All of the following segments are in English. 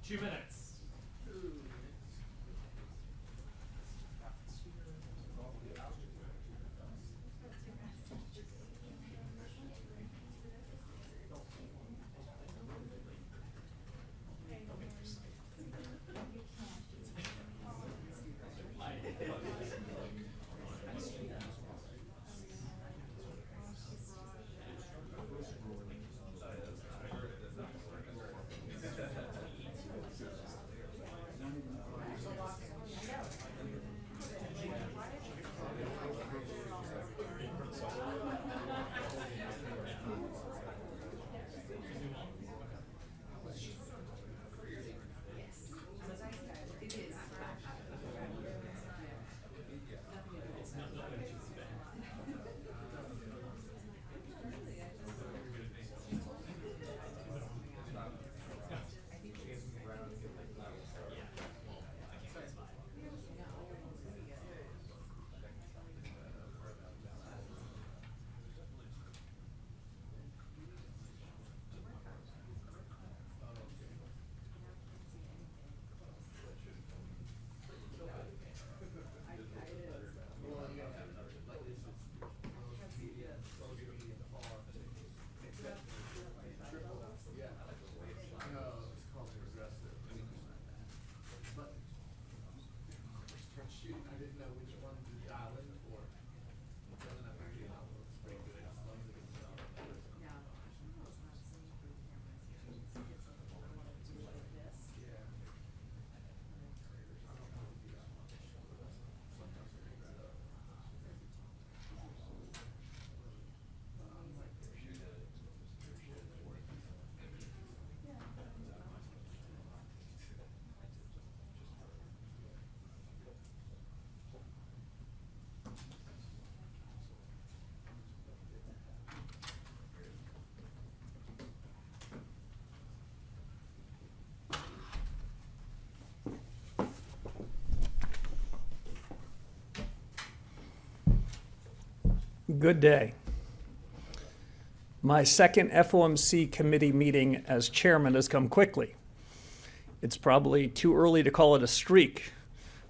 2 minutes. Good day. My second FOMC committee meeting as chairman has come quickly. It's probably too early to call it a streak,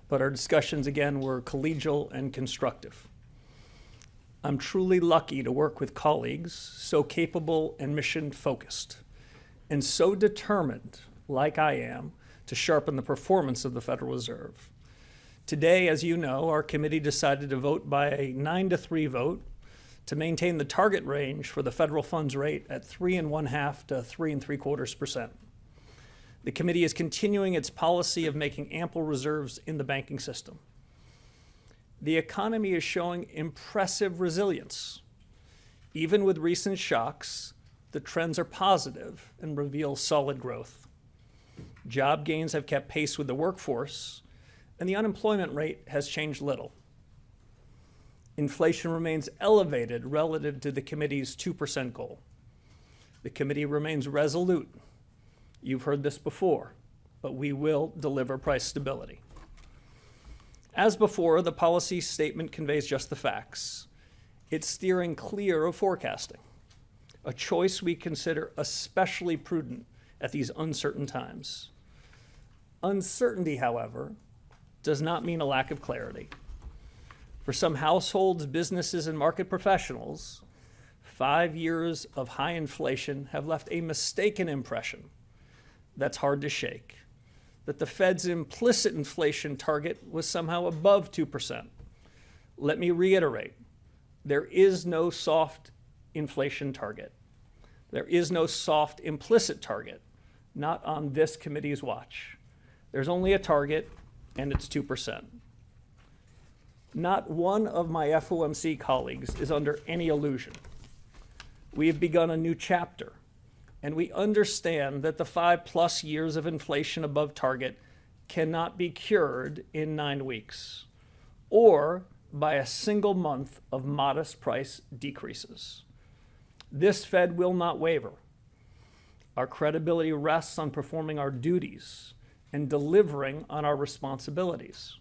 but our discussions again were collegial and constructive. I'm truly lucky to work with colleagues so capable and mission-focused, and so determined, like I am, to sharpen the performance of the Federal Reserve. Today, as you know, our committee decided to vote by a 9-3 vote to maintain the target range for the federal funds rate at 3.5% to 3.75%. The committee is continuing its policy of making ample reserves in the banking system. The economy is showing impressive resilience. Even with recent shocks, the trends are positive and reveal solid growth. Job gains have kept pace with the workforce, and the unemployment rate has changed little. Inflation remains elevated relative to the committee's 2% goal. The committee remains resolute. You've heard this before, but we will deliver price stability. As before, the policy statement conveys just the facts. It's steering clear of forecasting, a choice we consider especially prudent at these uncertain times. Uncertainty, however, does not mean a lack of clarity. For some households, businesses, and market professionals, 5 years of high inflation have left a mistaken impression that's hard to shake, that the Fed's implicit inflation target was somehow above 2%. Let me reiterate, there is no soft inflation target. There is no soft implicit target, not on this committee's watch. There's only a target, and it's 2%. Not one of my FOMC colleagues is under any illusion. We have begun a new chapter, and we understand that the 5+ years of inflation above target cannot be cured in 9 weeks, or by a single month of modest price decreases. This Fed will not waver. Our credibility rests on performing our duties and delivering on our responsibilities.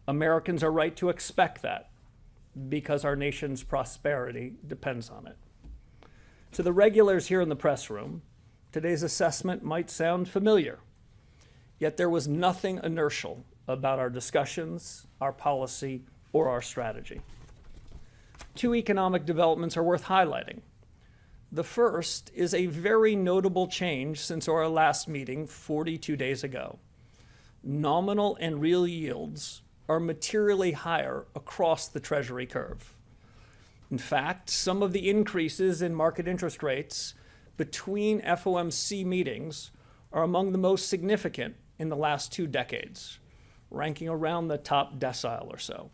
Americans are right to expect that because our nation's prosperity depends on it. To the regulars here in the press room, today's assessment might sound familiar Yet there was nothing inertial about our discussions, our policy, or our strategy. Two economic developments are worth highlighting. The first is a very notable change since our last meeting 42 days ago. Nominal and real yields are materially higher across the Treasury curve. In fact, some of the increases in market interest rates between FOMC meetings are among the most significant in the last 2 decades, ranking around the top decile or so.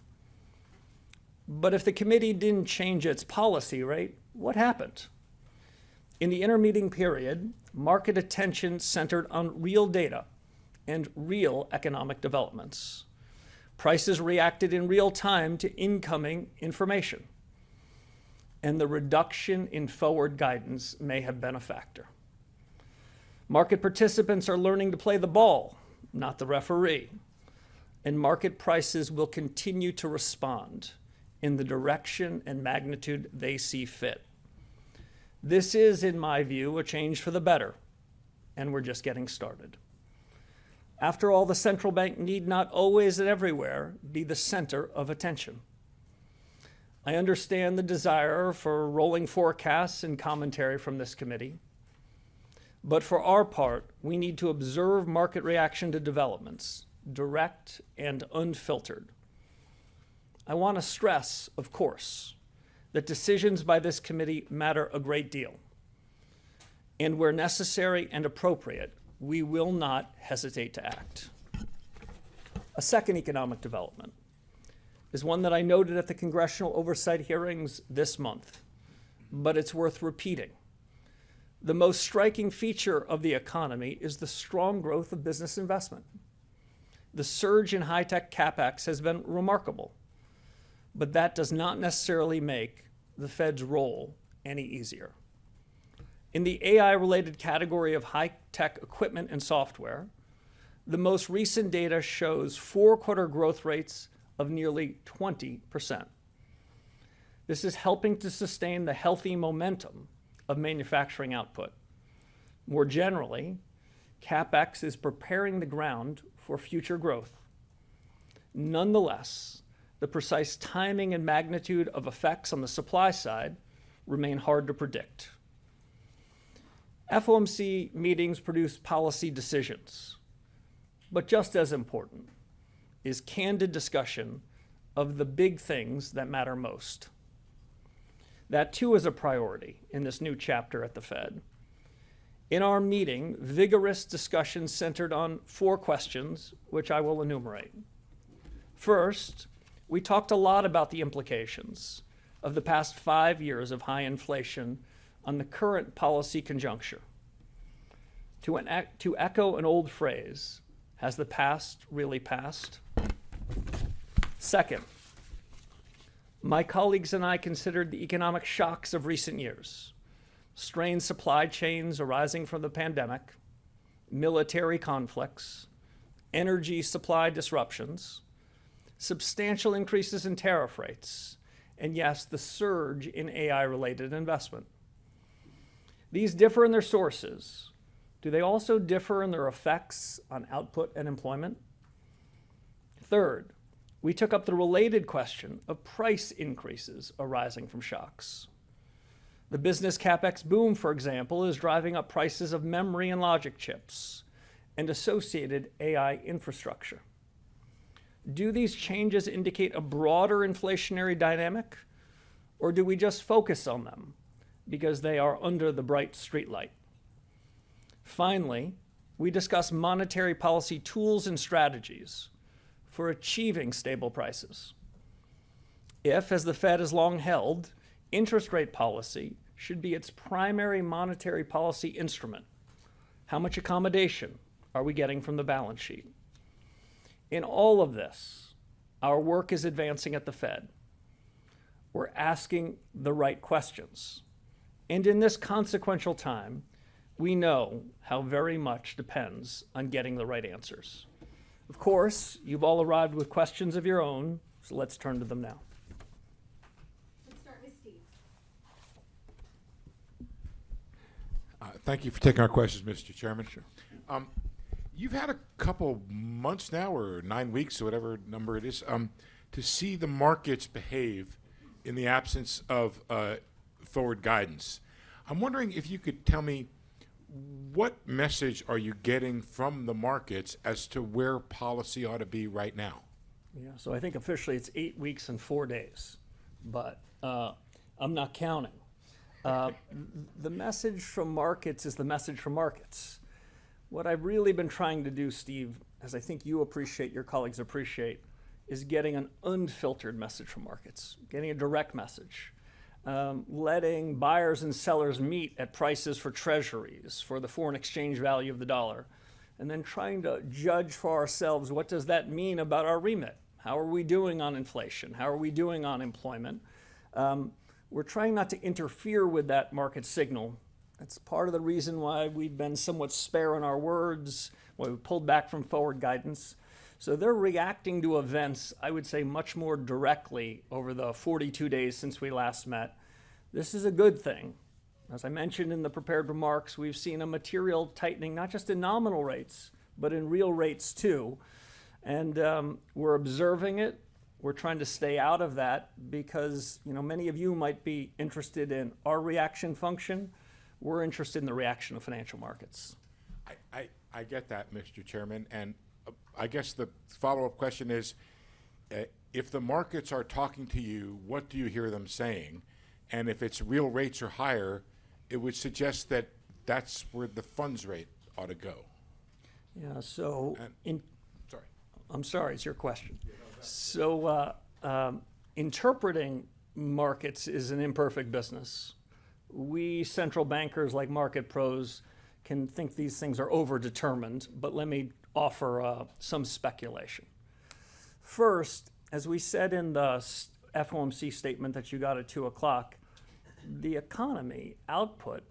But if the committee didn't change its policy rate, what happened? In the intermeeting period, market attention centered on real data and real economic developments. Prices reacted in real time to incoming information, and the reduction in forward guidance may have been a factor. Market participants are learning to play the ball, not the referee, and market prices will continue to respond in the direction and magnitude they see fit. This is, in my view, a change for the better, and we're just getting started. After all, the central bank need not always and everywhere be the center of attention. I understand the desire for rolling forecasts and commentary from this committee, but for our part, we need to observe market reaction to developments, direct and unfiltered. I want to stress, of course, that decisions by this committee matter a great deal. And where necessary and appropriate, we will not hesitate to act. A second economic development is one that I noted at the congressional oversight hearings this month, but it's worth repeating. The most striking feature of the economy is the strong growth of business investment. The surge in high-tech CapEx has been remarkable, but that does not necessarily make the Fed's role any easier. In the AI-related category of high-tech equipment and software, the most recent data shows 4-quarter growth rates of nearly 20%. This is helping to sustain the healthy momentum of manufacturing output. More generally, CapEx is preparing the ground for future growth. Nonetheless, the precise timing and magnitude of effects on the supply side remain hard to predict. FOMC meetings produce policy decisions, but just as important is candid discussion of the big things that matter most. That too is a priority in this new chapter at the Fed. In our meeting, vigorous discussion centered on 4 questions, which I will enumerate. First, we talked a lot about the implications of the past 5 years of high inflation on the current policy conjuncture. To echo an old phrase, has the past really passed? Second, my colleagues and I considered the economic shocks of recent years, strained supply chains arising from the pandemic, military conflicts, energy supply disruptions, substantial increases in tariff rates, and yes, the surge in AI-related investment. These differ in their sources. Do they also differ in their effects on output and employment? Third, we took up the related question of price increases arising from shocks. The business CapEx boom, for example, is driving up prices of memory and logic chips and associated AI infrastructure. Do these changes indicate a broader inflationary dynamic, or do we just focus on them because they are under the bright streetlight? Finally, we discuss monetary policy tools and strategies for achieving stable prices. If, as the Fed has long held, interest rate policy should be its primary monetary policy instrument, how much accommodation are we getting from the balance sheet? In all of this, our work is advancing at the Fed. We're asking the right questions. And in this consequential time, we know how very much depends on getting the right answers. Of course, you've all arrived with questions of your own, so let's turn to them now. Let's start with Steve. Thank you for taking our questions, Mr. Chairman. Sure. You've had a couple months now, or 9 weeks, or whatever number it is, to see the markets behave in the absence of forward guidance. I'm wondering if you could tell me what message are you getting from the markets as to where policy ought to be right now? Yeah, so I think officially it's 8 weeks and 4 days, but I'm not counting. The message from markets is the message from markets. What I've really been trying to do, Steve, as I think you appreciate, your colleagues appreciate, is getting an unfiltered message from markets, getting a direct message, letting buyers and sellers meet at prices for treasuries, for the foreign exchange value of the dollar, and then trying to judge for ourselves, what does that mean about our remit? How are we doing on inflation? How are we doing on employment? We're trying not to interfere with that market signal. That's part of the reason why we've been somewhat spare in our words, why we pulled back from forward guidance. So they're reacting to events, I would say, much more directly over the 42 days since we last met. This is a good thing. As I mentioned in the prepared remarks, we've seen a material tightening, not just in nominal rates, but in real rates too. And we're observing it. We're trying to stay out of that because, many of you might be interested in our reaction function. We're interested in the reaction of financial markets. I get that, Mr. Chairman, and I guess the follow-up question is, if the markets are talking to you, what do you hear them saying? And if it's real rates are higher, it would suggest that that's where the funds rate ought to go. Yeah, so, Sorry. I'm sorry, it's your question. So interpreting markets is an imperfect business. We central bankers, like market pros, can think these things are overdetermined, but let me offer some speculation. First, as we said in the FOMC statement that you got at 2 o'clock, the economy output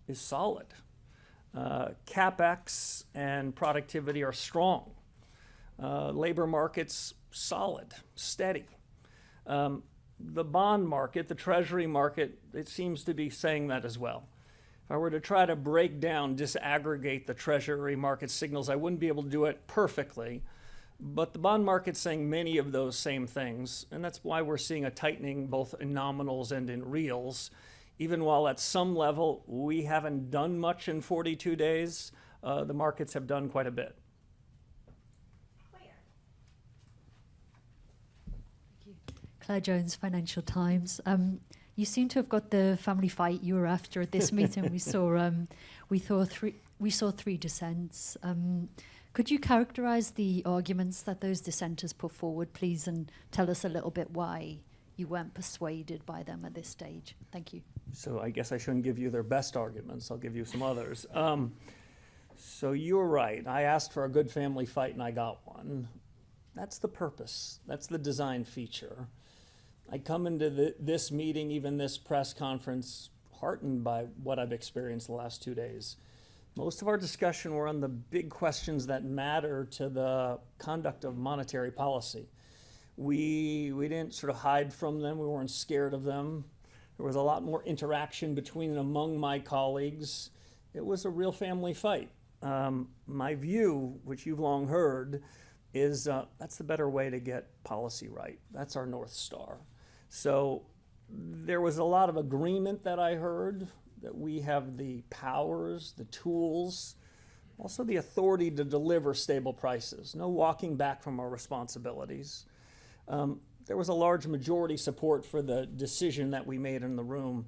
is solid. CapEx and productivity are strong. Labor market's solid, steady. The bond market, the treasury market, it seems to be saying that as well. If I were to try to break down, disaggregate the treasury market signals, I wouldn't be able to do it perfectly, but the bond market's saying many of those same things, and that's why we're seeing a tightening both in nominals and in reals. Even while at some level we haven't done much in 42 days, the markets have done quite a bit. Claire Jones, Financial Times. You seem to have got the family fight you were after at this meeting. We saw three dissents. Could you characterize the arguments that those dissenters put forward, please, and tell us a little bit why you weren't persuaded by them at this stage? Thank you. So I guess I shouldn't give you their best arguments. I'll give you some others. So you're right. I asked for a good family fight and I got one. That's the purpose. That's the design feature. I come into this meeting, even this press conference, heartened by what I've experienced the last 2 days. Most of our discussion were on the big questions that matter to the conduct of monetary policy. We didn't sort of hide from them. We weren't scared of them. There was a lot more interaction between and among my colleagues. It was a real family fight. My view, which you've long heard, is that's the better way to get policy right. That's our North Star. So there was a lot of agreement that I heard that we have the powers, the tools, also the authority to deliver stable prices. No walking back from our responsibilities. There was a large majority support for the decision that we made in the room.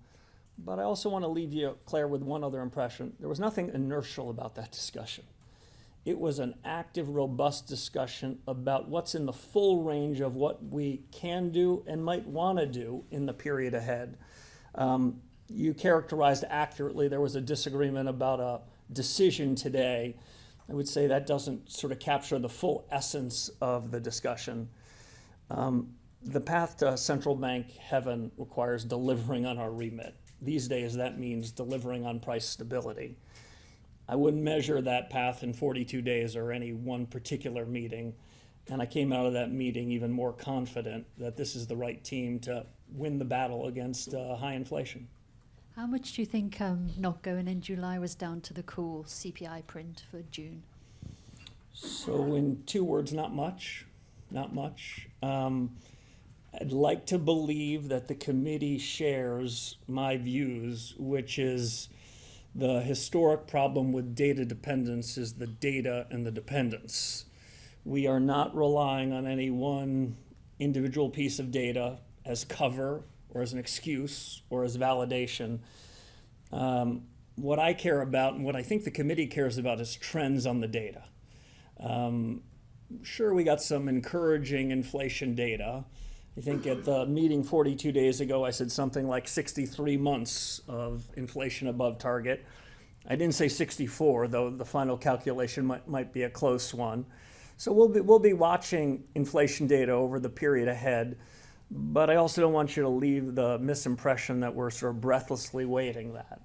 But I also want to leave you, Claire, with one other impression. There was nothing inertial about that discussion. It was an active, robust discussion about what's in the full range of what we can do and might want to do in the period ahead. You characterized accurately there was a disagreement about a decision today. I would say that doesn't sort of capture the full essence of the discussion. The path to central bank heaven requires delivering on our remit. These days, that means delivering on price stability. I wouldn't measure that path in 42 days or any one particular meeting. And I came out of that meeting even more confident that this is the right team to win the battle against high inflation. How much do you think not going in July was down to the cool CPI print for June? So in 2 words, not much, not much. I'd like to believe that the committee shares my views, which is the historic problem with data dependence is the data and the dependence. We are not relying on any one individual piece of data as cover or as an excuse or as validation. What I care about and what I think the committee cares about is trends on the data. Sure, we got some encouraging inflation data. I think at the meeting 42 days ago, I said something like 63 months of inflation above target. I didn't say 64, though the final calculation might be a close one. So we'll be watching inflation data over the period ahead, but I also don't want you to leave the misimpression that we're sort of breathlessly waiting that.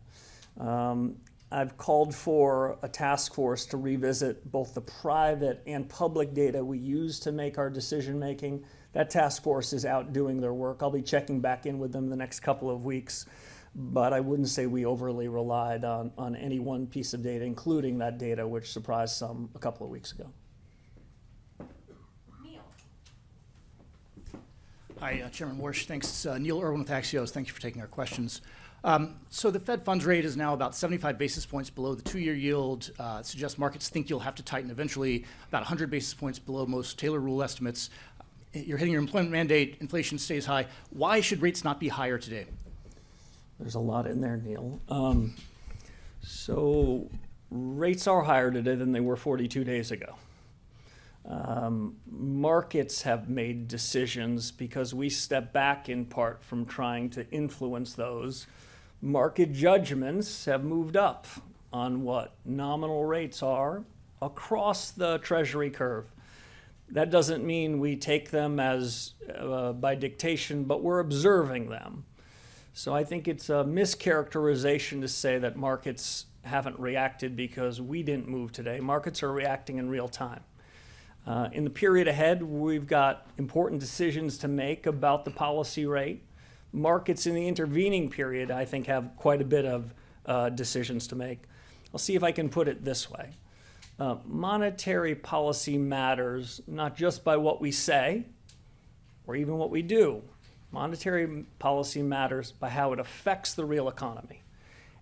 I've called for a task force to revisit both the private and public data we use to make our decision making. That task force is out doing their work. I'll be checking back in with them the next couple of weeks, but I wouldn't say we overly relied on any one piece of data, including that data, which surprised some a couple of weeks ago. Neil. Hi, Chairman Warsh. Thanks. Neil Irwin with Axios. Thank you for taking our questions. So the Fed funds rate is now about 75 basis points below the 2-year yield. Suggests markets think you'll have to tighten eventually, about 100 basis points below most Taylor rule estimates. You're hitting your employment mandate, inflation stays high. Why should rates not be higher today? There's a lot in there, Neil. So rates are higher today than they were 42 days ago. Markets have made decisions because we step back in part from trying to influence those. Market judgments have moved up on what nominal rates are across the Treasury curve. That doesn't mean we take them as by dictation, but we're observing them. So I think it's a mischaracterization to say that markets haven't reacted because we didn't move today. Markets are reacting in real time. In the period ahead, we've got important decisions to make about the policy rate. Markets in the intervening period, I think, have quite a bit of decisions to make. I'll see if I can put it this way. Monetary policy matters not just by what we say or even what we do. Monetary policy matters by how it affects the real economy.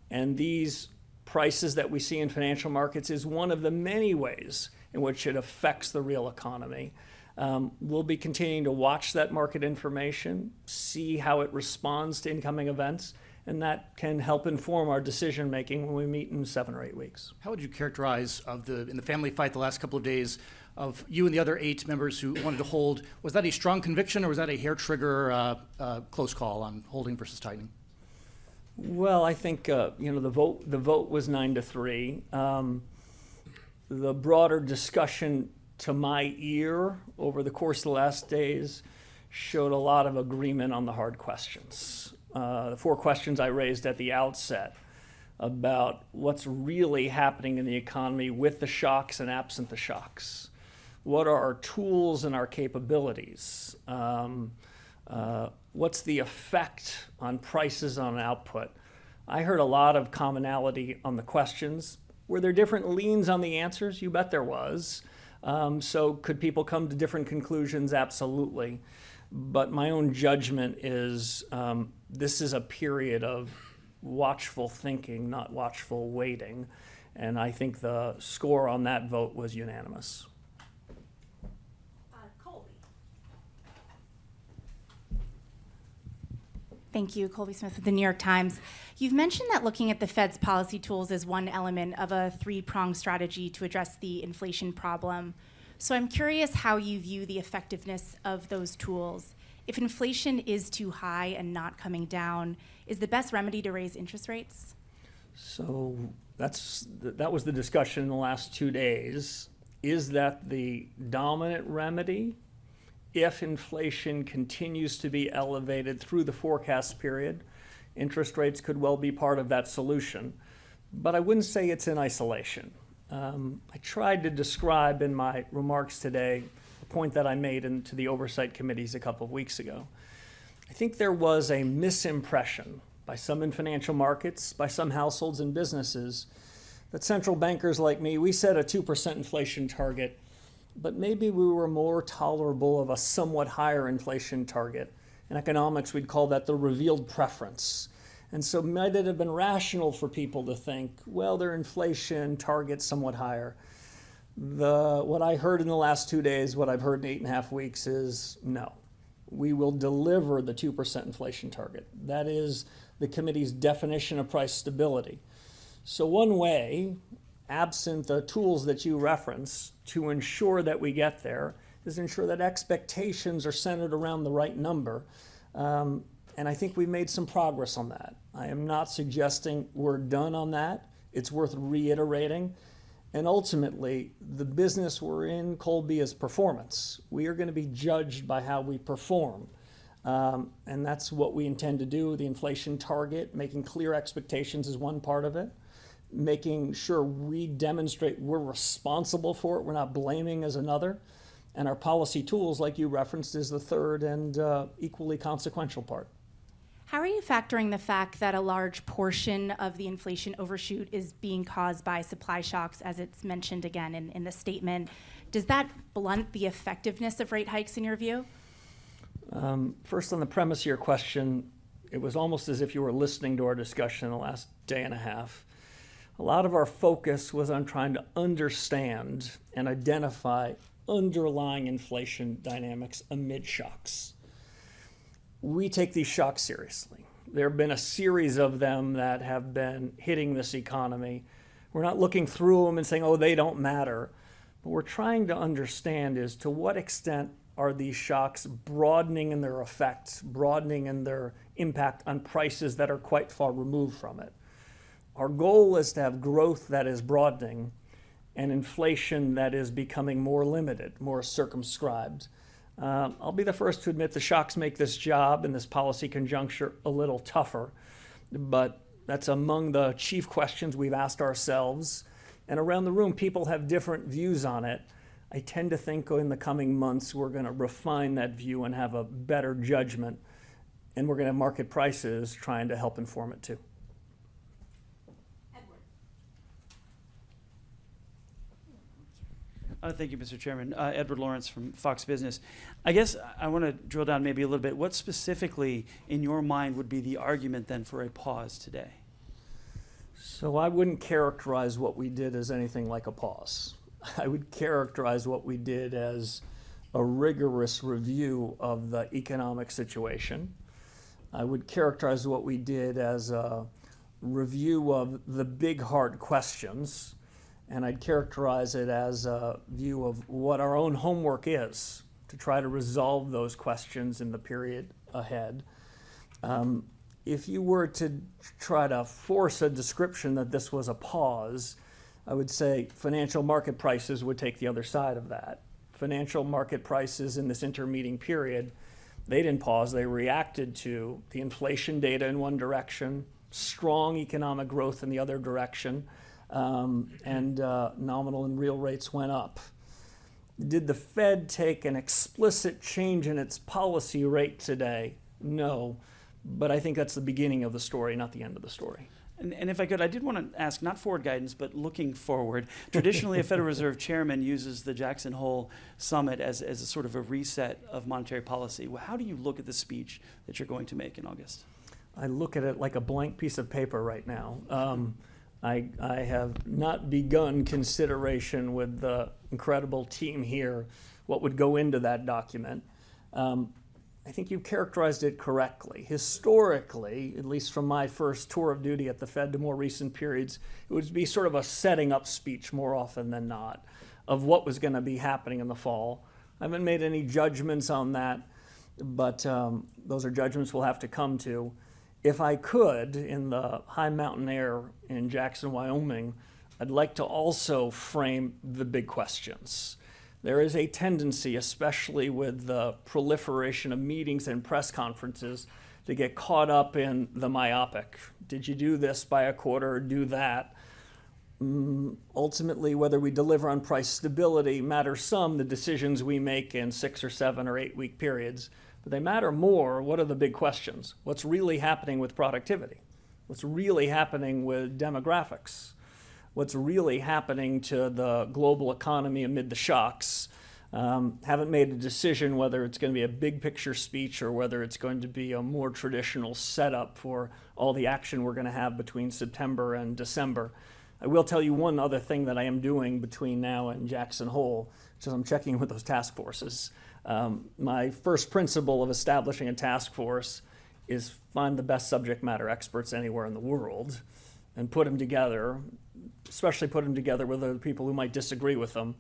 And these prices that we see in financial markets is one of the many ways in which it affects the real economy. We'll be continuing to watch that market information, see how it responds to incoming events, and that can help inform our decision making when we meet in 7 or 8 weeks. How would you characterize in the family fight the last couple of days of you and the other 8 members who wanted to hold? Was that a strong conviction or was that a hair trigger close call on holding versus tightening? Well, I think the vote was 9-3. The broader discussion to my ear over the course of the last days showed a lot of agreement on the hard questions. The 4 questions I raised at the outset about what's really happening in the economy with the shocks and absent the shocks. What are our tools and our capabilities? What's the effect on prices on output? I heard a lot of commonality on the questions. Were there different leans on the answers? You bet there was. So could people come to different conclusions? Absolutely. But my own judgment is this is a period of watchful thinking, not watchful waiting. And I think the score on that vote was unanimous. Colby. Thank you, Colby Smith with the New York Times. You've mentioned that looking at the Fed's policy tools is one element of a 3-pronged strategy to address the inflation problem. So I'm curious how you view the effectiveness of those tools. If inflation is too high and not coming down, is the best remedy to raise interest rates? So that was the discussion in the last 2 days. Is that the dominant remedy? If inflation continues to be elevated through the forecast period, interest rates could well be part of that solution. But I wouldn't say it's in isolation. I tried to describe in my remarks today a point that I made to the oversight committees a couple of weeks ago. I think there was a misimpression by some in financial markets, by some households and businesses, that central bankers like me, we set a 2% inflation target, but maybe we were more tolerable of a somewhat higher inflation target. In economics, we'd call that the revealed preference. And so might it have been rational for people to think, well, their inflation target's somewhat higher? What I heard in the last 2 days, what I've heard in 8.5 weeks is no. We will deliver the 2% inflation target. That is the committee's definition of price stability. So one way, absent the tools that you reference, to ensure that we get there is ensure that expectations are centered around the right number. And I think we've made some progress on that. I am not suggesting we're done on that. It's worth reiterating. And ultimately, the business we're in, Colby, is performance. We are going to be judged by how we perform. And that's what we intend to do. The inflation target, making clear expectations is one part of it. Making sure we demonstrate we're responsible for it, we're not blaming as another. And our policy tools, like you referenced, is the third and equally consequential part. How are you factoring the fact that a large portion of the inflation overshoot is being caused by supply shocks, as it's mentioned again in the statement? Does that blunt the effectiveness of rate hikes in your view? First, on the premise of your question, it was almost as if you were listening to our discussion in the last day and a half. A lot of our focus was on trying to understand and identify underlying inflation dynamics amid shocks. We take these shocks seriously. There have been a series of them that have been hitting this economy. We're not looking through them and saying, oh, they don't matter. But we're trying to understand is to what extent are these shocks broadening in their effects, broadening in their impact on prices that are quite far removed from it. Our goal is to have growth that is broadening and inflation that is becoming more limited, more circumscribed. I'll be the first to admit the shocks make this job and this policy conjuncture a little tougher, but that's among the chief questions we've asked ourselves. And around the room, people have different views on it. I tend to think in the coming months we're going to refine that view and have a better judgment, and we're going to have market prices trying to help inform it too. Thank you, Mr. Chairman. Edward Lawrence from Fox Business. I guess I want to drill down maybe a little bit. What specifically, in your mind, would be the argument then for a pause today? So I wouldn't characterize what we did as anything like a pause. I would characterize what we did as a rigorous review of the economic situation. I would characterize what we did as a review of the big hard questions. And I'd characterize it as a view of what our own homework is to try to resolve those questions in the period ahead. If you were to try to force a description that this was a pause, I would say financial market prices would take the other side of that. Financial market prices in this intermeeting period, they didn't pause, they reacted to the inflation data in one direction, strong economic growth in the other direction. And nominal and real rates went up. Did the Fed take an explicit change in its policy rate today? No, but I think that's the beginning of the story, not the end of the story. And if I could, I did want to ask, not forward guidance, but looking forward. Traditionally, a Federal Reserve chairman uses the Jackson Hole Summit as a sort of a reset of monetary policy. Well, how do you look at the speech that you're going to make in August? I look at it like a blank piece of paper right now. I have not begun consideration with the incredible team here what would go into that document. I think you characterized it correctly. Historically, at least from my first tour of duty at the Fed to more recent periods, it would be sort of a setting up speech more often than not of what was going to be happening in the fall. I haven't made any judgments on that, but those are judgments we'll have to come to. If I could, in the high mountain air in Jackson, Wyoming, I'd like to also frame the big questions. There is a tendency, especially with the proliferation of meetings and press conferences, to get caught up in the myopic. Did you do this by a quarter or do that? Ultimately, whether we deliver on price stability matters some, the decisions we make in 6 or 7 or 8 week periods. But they matter more, what are the big questions? What's really happening with productivity? What's really happening with demographics? what's really happening to the global economy amid the shocks. Haven't made a decision whether it's going to be a big picture speech or whether it's going to be a more traditional setup for all the action we're going to have between September and December. I will tell you one other thing that I am doing between now and Jackson Hole, which is I'm checking with those task forces. My first principle of establishing a task force is find the best subject matter experts anywhere in the world and put them together, especially put them together with other people who might disagree with them.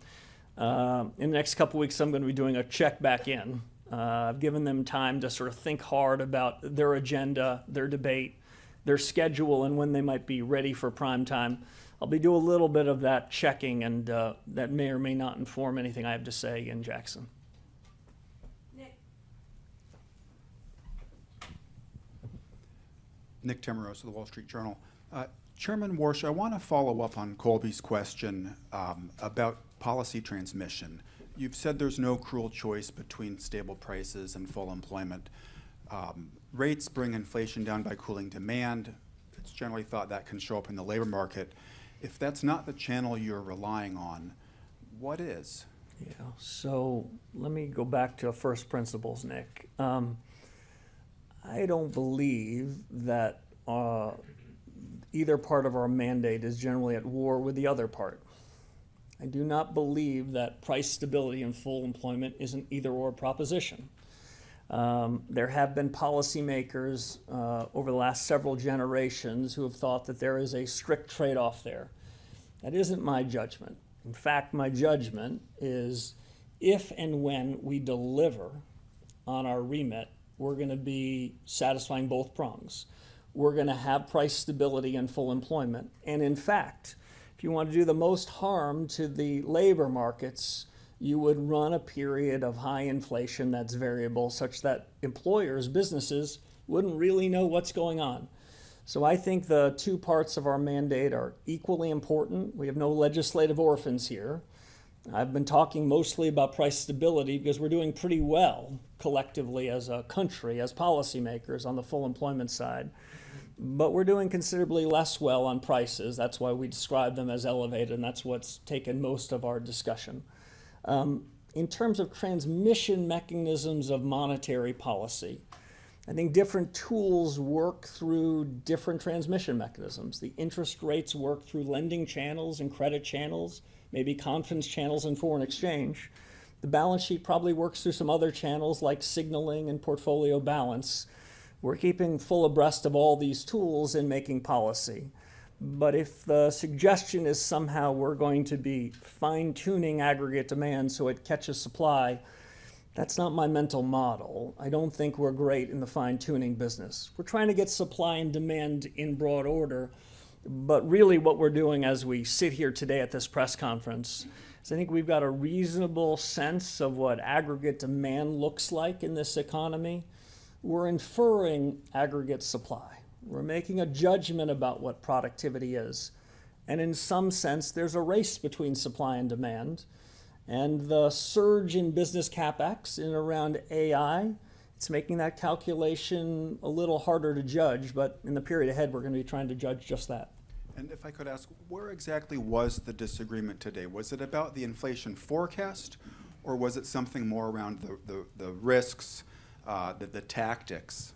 In the next couple weeks, I'm going to be doing a check back in. I've given them time to sort of think hard about their agenda, their debate, their schedule, and when they might be ready for prime time. I'll be doing a little bit of that checking, and that may or may not inform anything I have to say in Jackson. Nick Timmeros of the Wall Street Journal. Chairman Warsh, I want to follow up on Colby's question about policy transmission. You've said there's no cruel choice between stable prices and full employment. Rates bring inflation down by cooling demand. It's generally thought that can show up in the labor market. If that's not the channel you're relying on, what is? Yeah, so let me go back to first principles, Nick. I don't believe that either part of our mandate is generally at war with the other part. I do not believe that price stability and full employment is an either-or proposition. There have been policymakers over the last several generations who have thought that there is a strict trade-off there. That isn't my judgment. In fact, my judgment is if and when we deliver on our remit, we're going to be satisfying both prongs. We're going to have price stability and full employment. And in fact, if you want to do the most harm to the labor markets, you would run a period of high inflation that's variable such that employers, businesses, wouldn't really know what's going on. So I think the two parts of our mandate are equally important. We have no legislative orphans here. I've been talking mostly about price stability because we're doing pretty well collectively as a country, as policymakers on the full employment side. But we're doing considerably less well on prices. That's why we describe them as elevated, and that's what's taken most of our discussion. In terms of transmission mechanisms of monetary policy, I think different tools work through different transmission mechanisms. The interest rates work through lending channels and credit channels, maybe confidence channels and foreign exchange. The balance sheet probably works through some other channels like signaling and portfolio balance. We're keeping full abreast of all these tools in making policy. But if the suggestion is somehow we're going to be fine-tuning aggregate demand so it catches supply, that's not my mental model. I don't think we're great in the fine-tuning business. We're trying to get supply and demand in broad order, but really what we're doing as we sit here today at this press conference is I think we've got a reasonable sense of what aggregate demand looks like in this economy. We're inferring aggregate supply. We're making a judgment about what productivity is. And in some sense, there's a race between supply and demand. And the surge in business CapEx in around AI, it's making that calculation a little harder to judge, but in the period ahead, we're going to be trying to judge just that. And if I could ask, where exactly was the disagreement today? Was it about the inflation forecast, or was it something more around the risks, the tactics?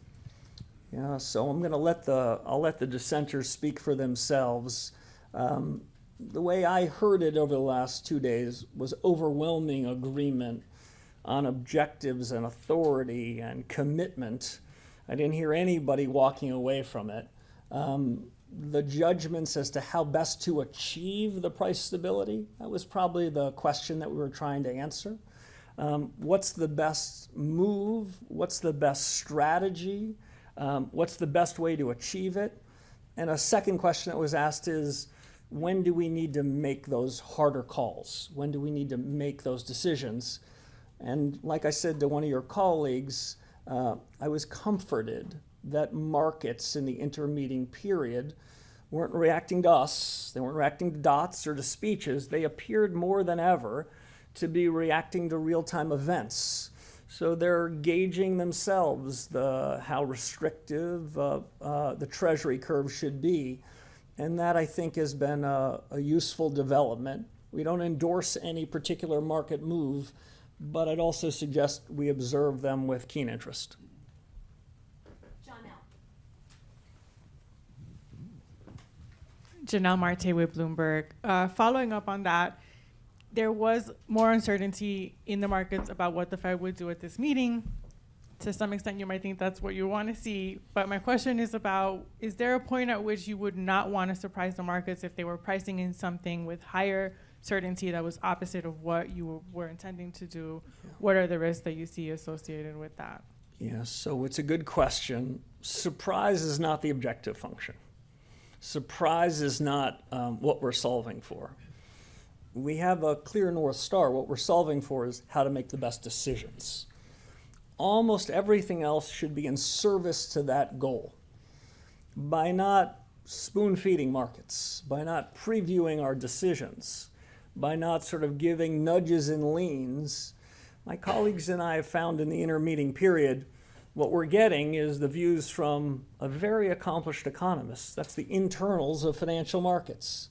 Yeah, so I'm going to I'll let the dissenters speak for themselves. The way I heard it over the last 2 days was overwhelming agreement on objectives and authority and commitment. I didn't hear anybody walking away from it. The judgments as to how best to achieve the price stability, that was probably the question that we were trying to answer. What's the best move? What's the best strategy? What's the best way to achieve it? And a second question that was asked is, when do we need to make those harder calls? When do we need to make those decisions? And like I said to one of your colleagues, I was comforted that markets in the intermeeting period weren't reacting to us. They weren't reacting to dots or to speeches. They appeared more than ever to be reacting to real-time events. So they're gauging themselves how restrictive the Treasury curve should be. and that I think has been a useful development. We don't endorse any particular market move, but I'd also suggest we observe them with keen interest. Janelle Marte with Bloomberg. Following up on that, there was more uncertainty in the markets about what the Fed would do at this meeting. To some extent, you might think that's what you want to see. But my question is about, is there a point at which you would not want to surprise the markets if they were pricing in something with higher certainty that was opposite of what you were intending to do? Yeah. What are the risks that you see associated with that? Yeah, so it's a good question. Surprise is not the objective function. Surprise is not what we're solving for. We have a clear North Star. What we're solving for is how to make the best decisions. Almost everything else should be in service to that goal. By not spoon-feeding markets, by not previewing our decisions, by not sort of giving nudges and leans, my colleagues and I have found in the intermeeting period, what we're getting is the views from a very accomplished economist. That's the internals of financial markets.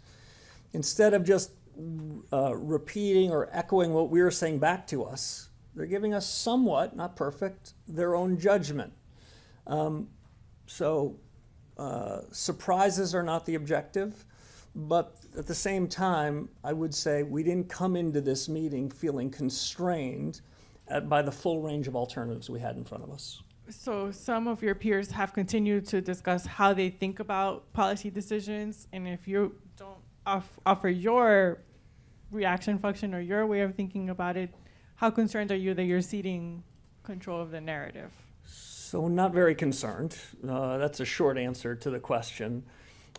Instead of just repeating or echoing what we're saying back to us, they're giving us somewhat, not perfect, their own judgment. Surprises are not the objective, but at the same time, I would say we didn't come into this meeting feeling constrained by the full range of alternatives we had in front of us. So some of your peers have continued to discuss how they think about policy decisions, and if you don't offer your reaction function or your way of thinking about it, how concerned are you that you're ceding control of the narrative? So not very concerned. That's a short answer to the question.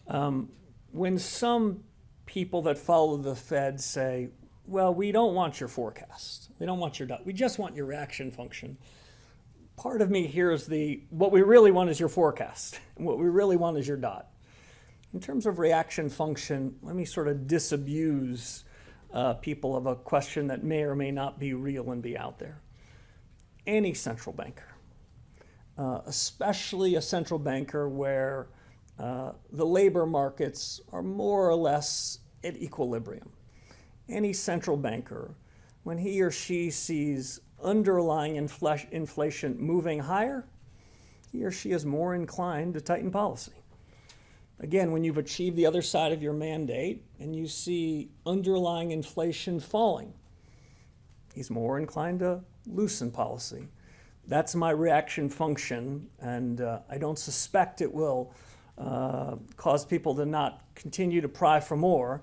When some people that follow the Fed say, well, we don't want your forecast. We don't want your dot. We just want your reaction function. Part of me hears what we really want is your forecast. And what we really want is your dot. In terms of reaction function, let me sort of disabuse people of a question that may or may not be real and be out there. Any central banker, especially a central banker where the labor markets are more or less at equilibrium. Any central banker, when he or she sees underlying inflation moving higher, he or she is more inclined to tighten policy. Again, when you've achieved the other side of your mandate and you see underlying inflation falling, he's more inclined to loosen policy. That's my reaction function, and I don't suspect it will cause people to not continue to pry for more,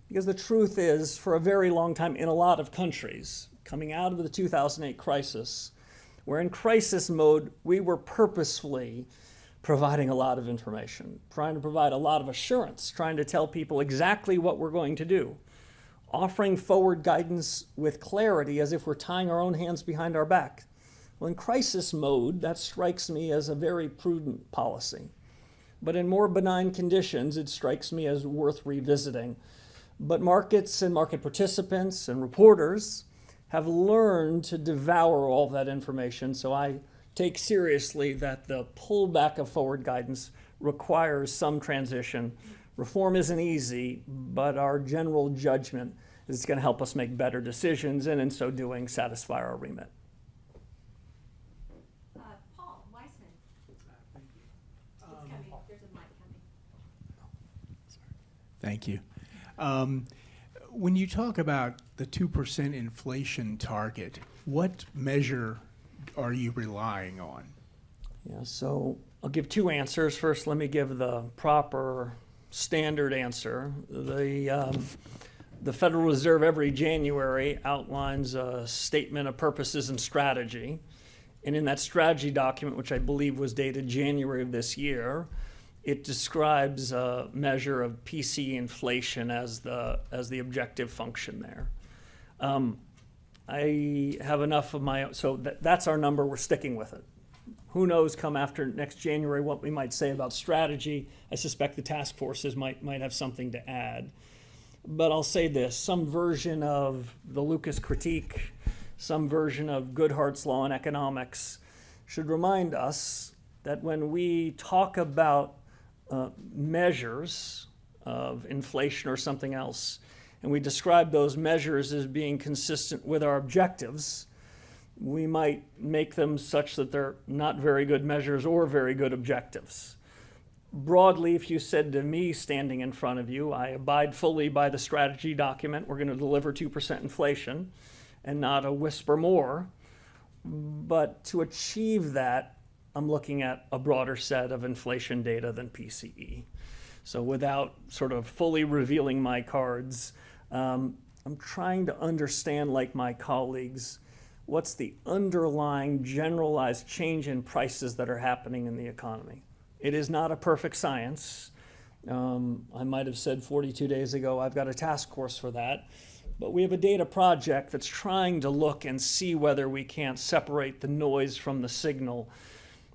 because the truth is, for a very long time in a lot of countries, coming out of the 2008 crisis, we're in crisis mode, we were purposefully providing a lot of information, trying to provide a lot of assurance, trying to tell people exactly what we're going to do, offering forward guidance with clarity as if we're tying our own hands behind our back. Well, in crisis mode, that strikes me as a very prudent policy. But in more benign conditions, it strikes me as worth revisiting. But markets and market participants and reporters have learned to devour all that information, so I take seriously that the pullback of forward guidance requires some transition. Reform isn't easy, but our general judgment is it's going to help us make better decisions and in so doing satisfy our remit. Paul Weissman. Thank you. It's coming. There's a mic coming. Thank you. When you talk about the 2% inflation target, what measure are you relying on? Yeah, so I'll give two answers. First, let me give the proper standard answer. The Federal Reserve every January outlines a statement of purposes and strategy. And in that strategy document, which I believe was dated January of this year, it describes a measure of PCE inflation as the objective function there. I have enough of my own, so that's our number, we're sticking with it. Who knows come after next January what we might say about strategy. I suspect the task forces might have something to add. But I'll say this, some version of the Lucas critique, some version of Goodhart's law in economics should remind us that when we talk about measures of inflation or something else, and we describe those measures as being consistent with our objectives, we might make them such that they're not very good measures or very good objectives. Broadly, if you said to me standing in front of you, I abide fully by the strategy document, we're going to deliver 2% inflation and not a whisper more. But to achieve that, I'm looking at a broader set of inflation data than PCE. So without sort of fully revealing my cards, I'm trying to understand, like my colleagues, what's the underlying generalized change in prices that are happening in the economy. It is not a perfect science. I might have said 42 days ago, I've got a task force for that. But we have a data project that's trying to look and see whether we can't separate the noise from the signal.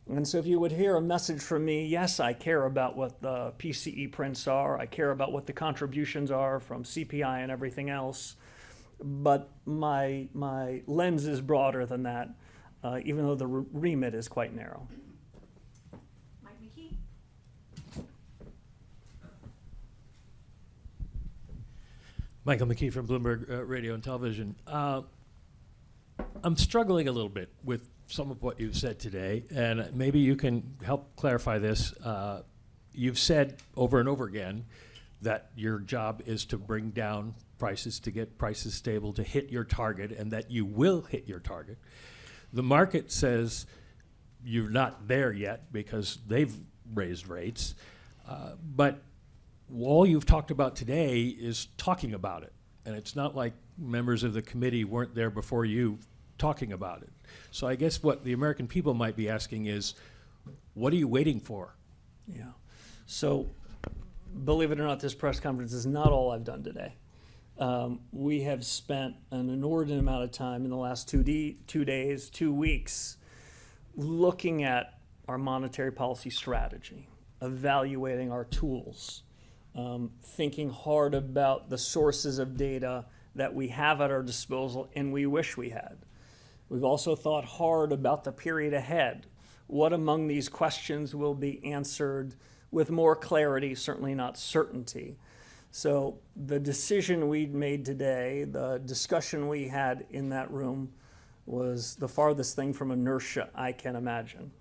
And so if you would hear a message from me, yes, I care about what the PCE prints are. I care about what the contributions are from CPI and everything else. But my lens is broader than that, even though the remit is quite narrow. Mike McKee. Michael McKee from Bloomberg Radio and Television. I'm struggling a little bit with some of what you've said today, and maybe you can help clarify this. You've said over and over again that your job is to bring down prices, to get prices stable, to hit your target, and that you will hit your target. The market says you're not there yet because they've raised rates, but all you've talked about today is talking about it, and it's not like members of the committee weren't there before you talking about it. So I guess what the American people might be asking is, what are you waiting for? Yeah. So, believe it or not, this press conference is not all I've done today. We have spent an inordinate amount of time in the last 2 days, 2 weeks, looking at our monetary policy strategy, evaluating our tools, thinking hard about the sources of data that we have at our disposal and we wish we had. We've also thought hard about the period ahead. What among these questions will be answered with more clarity, certainly not certainty? So the decision we made today, the discussion we had in that room, was the farthest thing from inertia I can imagine.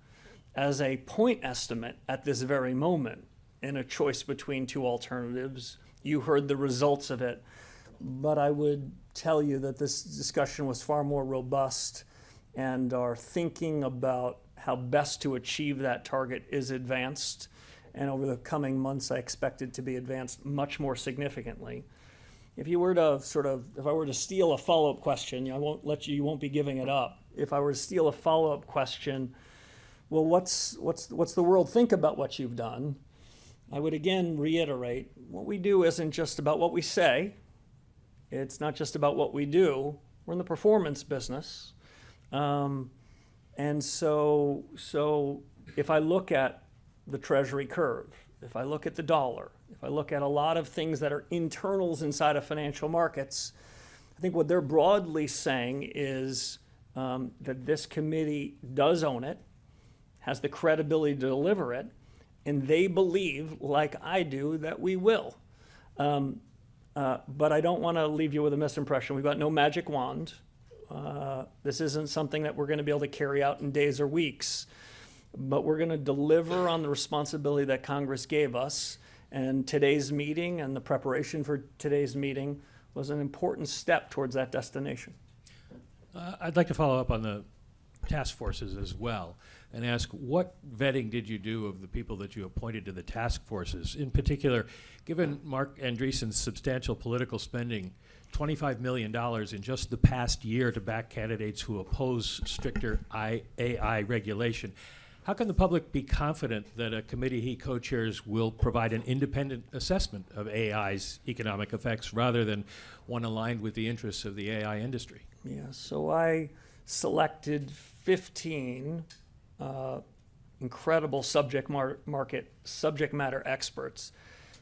As a point estimate at this very moment, in a choice between two alternatives, you heard the results of it. But I would tell you that this discussion was far more robust, and our thinking about how best to achieve that target is advanced. And over the coming months, I expect it to be advanced much more significantly. If you were to if I were to steal a follow-up question, I won't let you, you won't be giving it up. If I were to steal a follow-up question, well, what's the world think about what you've done? I would again reiterate, what we do isn't just about what we say. It's not just about what we do. We're in the performance business. And so if I look at the Treasury curve, if I look at the dollar, if I look at a lot of things that are internals inside of financial markets, I think what they're broadly saying is that this committee does own it, has the credibility to deliver it, and they believe, like I do, that we will. But I don't want to leave you with a misimpression. We've got no magic wand. This isn't something that we're going to be able to carry out in days or weeks. But we're going to deliver on the responsibility that Congress gave us. And today's meeting and the preparation for today's meeting was an important step towards that destination. I'd like to follow up on the task forces as well and ask, what vetting did you do of the people that you appointed to the task forces? In particular, given Mark Andreessen's substantial political spending, $25 million in just the past year to back candidates who oppose stricter AI regulation, how can the public be confident that a committee he co-chairs will provide an independent assessment of AI's economic effects rather than one aligned with the interests of the AI industry? Yeah, so I selected 15 incredible subject matter experts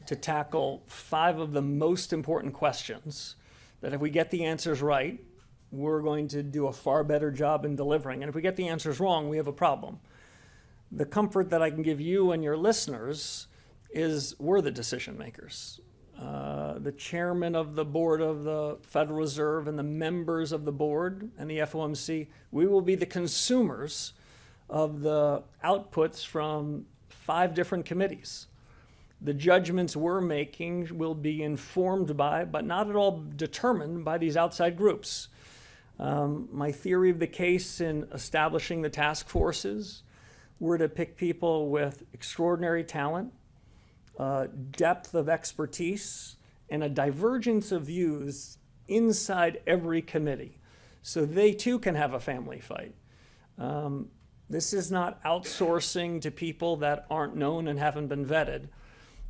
to tackle 5 of the most important questions that if we get the answers right, we're going to do a far better job in delivering. And if we get the answers wrong, we have a problem. The comfort that I can give you and your listeners is we're the decision makers. The chairman of the board of the Federal Reserve and the members of the board and the FOMC, we will be the consumers of the outputs from 5 different committees. The judgments we're making will be informed by, but not at all determined by, these outside groups. My theory of the case in establishing the task forces were to pick people with extraordinary talent, depth of expertise, and a divergence of views inside every committee, so they too can have a family fight. This is not outsourcing to people that aren't known and haven't been vetted.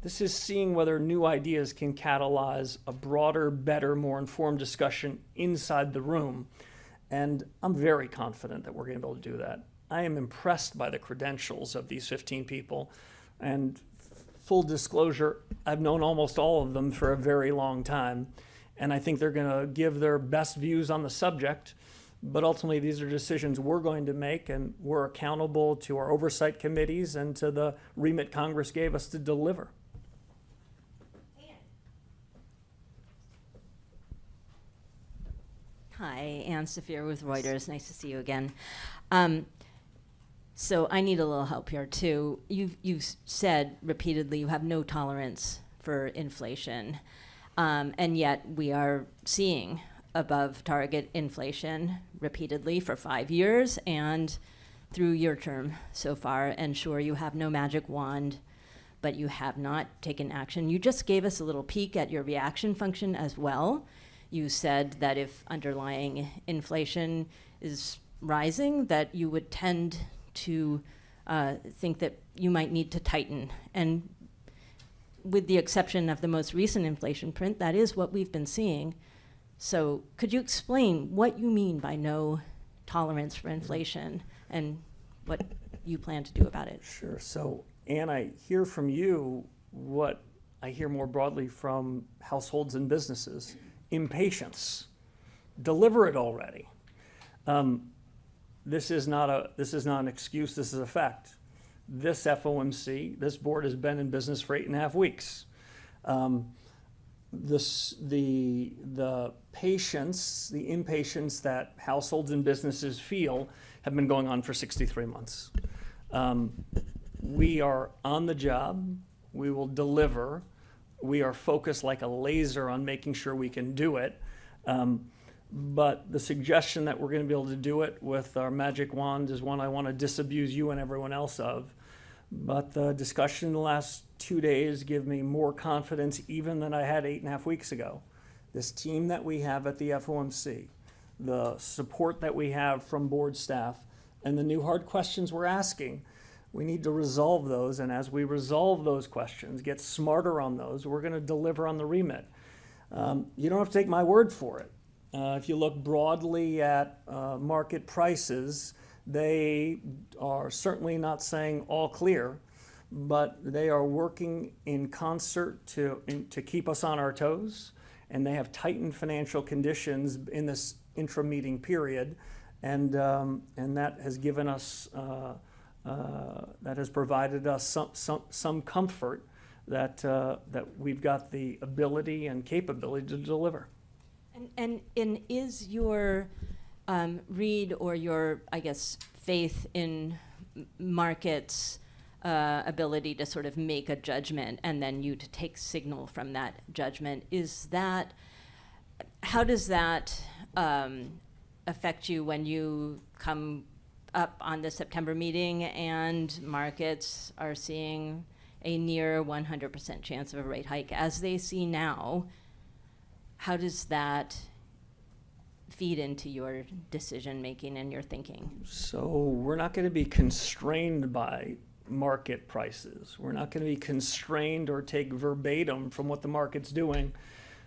This is seeing whether new ideas can catalyze a broader, better, more informed discussion inside the room. And I'm very confident that we're going to be able to do that. I am impressed by the credentials of these 15 people. And full disclosure, I've known almost all of them for a very long time. And I think they're going to give their best views on the subject. But ultimately, these are decisions we're going to make, and we're accountable to our oversight committees and to the remit Congress gave us to deliver. Hi, Ann Saphir with Reuters. Nice to see you again. So I need a little help here too. You've said repeatedly you have no tolerance for inflation, and yet we are seeing above target inflation repeatedly for 5 years and through your term so far. And sure, you have no magic wand, but you have not taken action. You just gave us a little peek at your reaction function as well. You said that if underlying inflation is rising, that you would tend to think that you might need to tighten. And with the exception of the most recent inflation print, that is what we've been seeing. So could you explain what you mean by no tolerance for inflation and what you plan to do about it? Sure. So, Ann, I hear from you what I hear more broadly from households and businesses: impatience. Deliver it already. This is not an excuse. This is a fact. This FOMC, this board, has been in business for 8.5 weeks. The patience, the impatience that households and businesses feel have been going on for 63 months. We are on the job. We will deliver. We are focused like a laser on making sure we can do it. But the suggestion that we're going to be able to do it with our magic wand is one I want to disabuse you and everyone else of. But the discussion in the last 2 days give me more confidence even than I had 8.5 weeks ago. This team that we have at the FOMC, the support that we have from board staff, and the new hard questions we're asking, we need to resolve those. And as we resolve those questions, get smarter on those, we're going to deliver on the remit. You don't have to take my word for it. If you look broadly at market prices, they are certainly not saying all clear, but they are working in concert to keep us on our toes, and they have tightened financial conditions in this intra-meeting period, and that has given us, that has provided us some comfort that we've got the ability and capability to deliver. And is your read or your, I guess, faith in markets' ability to sort of make a judgment and then you to take signal from that judgment, how does that affect you when you come up on the September meeting and markets are seeing a near 100% chance of a rate hike as they see now? How does that feed into your decision making and your thinking? So we're not going to be constrained by market prices. We're not going to be constrained or take verbatim from what the market's doing.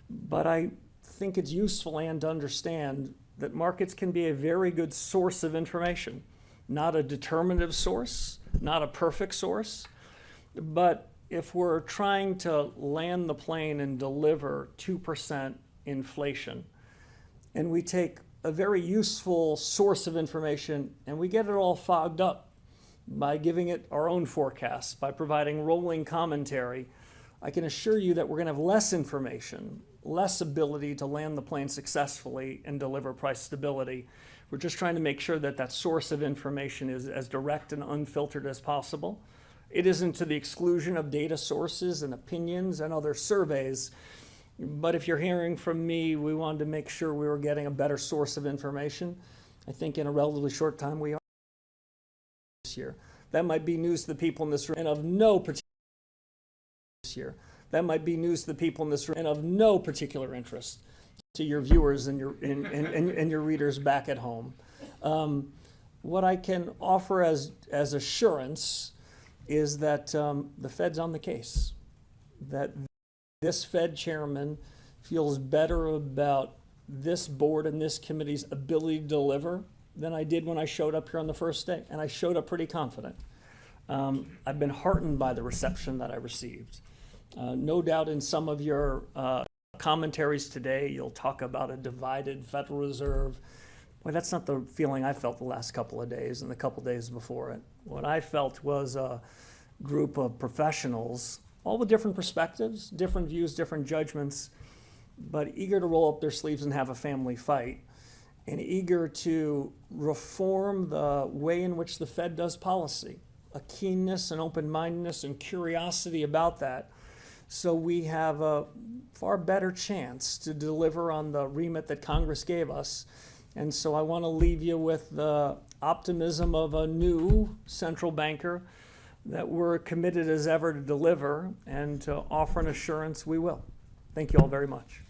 But I think it's useful and to understand that markets can be a very good source of information. Not a determinative source, not a perfect source, but if we're trying to land the plane and deliver 2% inflation, and we take a very useful source of information and we get it all fogged up by giving it our own forecasts, by providing rolling commentary, I can assure you that we're going to have less information, less ability to land the plane successfully and deliver price stability. We're just trying to make sure that that source of information is as direct and unfiltered as possible. It isn't to the exclusion of data sources and opinions and other surveys, but if you're hearing from me, we wanted to make sure we were getting a better source of information. I think in a relatively short time we are this year. That might be news to the people in this room and of no particular this year. That might be news to the people in this room and of no particular interest to your viewers and your readers back at home. What I can offer as assurance is that the Fed's on the case, that this Fed chairman feels better about this board and this committee's ability to deliver than I did when I showed up here on the first day, and I showed up pretty confident. I've been heartened by the reception that I received. No doubt in some of your commentaries today, you'll talk about a divided Federal Reserve. Well, that's not the feeling I felt the last couple of days and the couple days before it. What I felt was a group of professionals, all with different perspectives, different views, different judgments, but eager to roll up their sleeves and have a family fight, and eager to reform the way in which the Fed does policy, a keenness and open-mindedness and curiosity about that, so we have a far better chance to deliver on the remit that Congress gave us. And so I want to leave you with the optimism of a new central banker that we're committed as ever to deliver and to offer an assurance we will. Thank you all very much.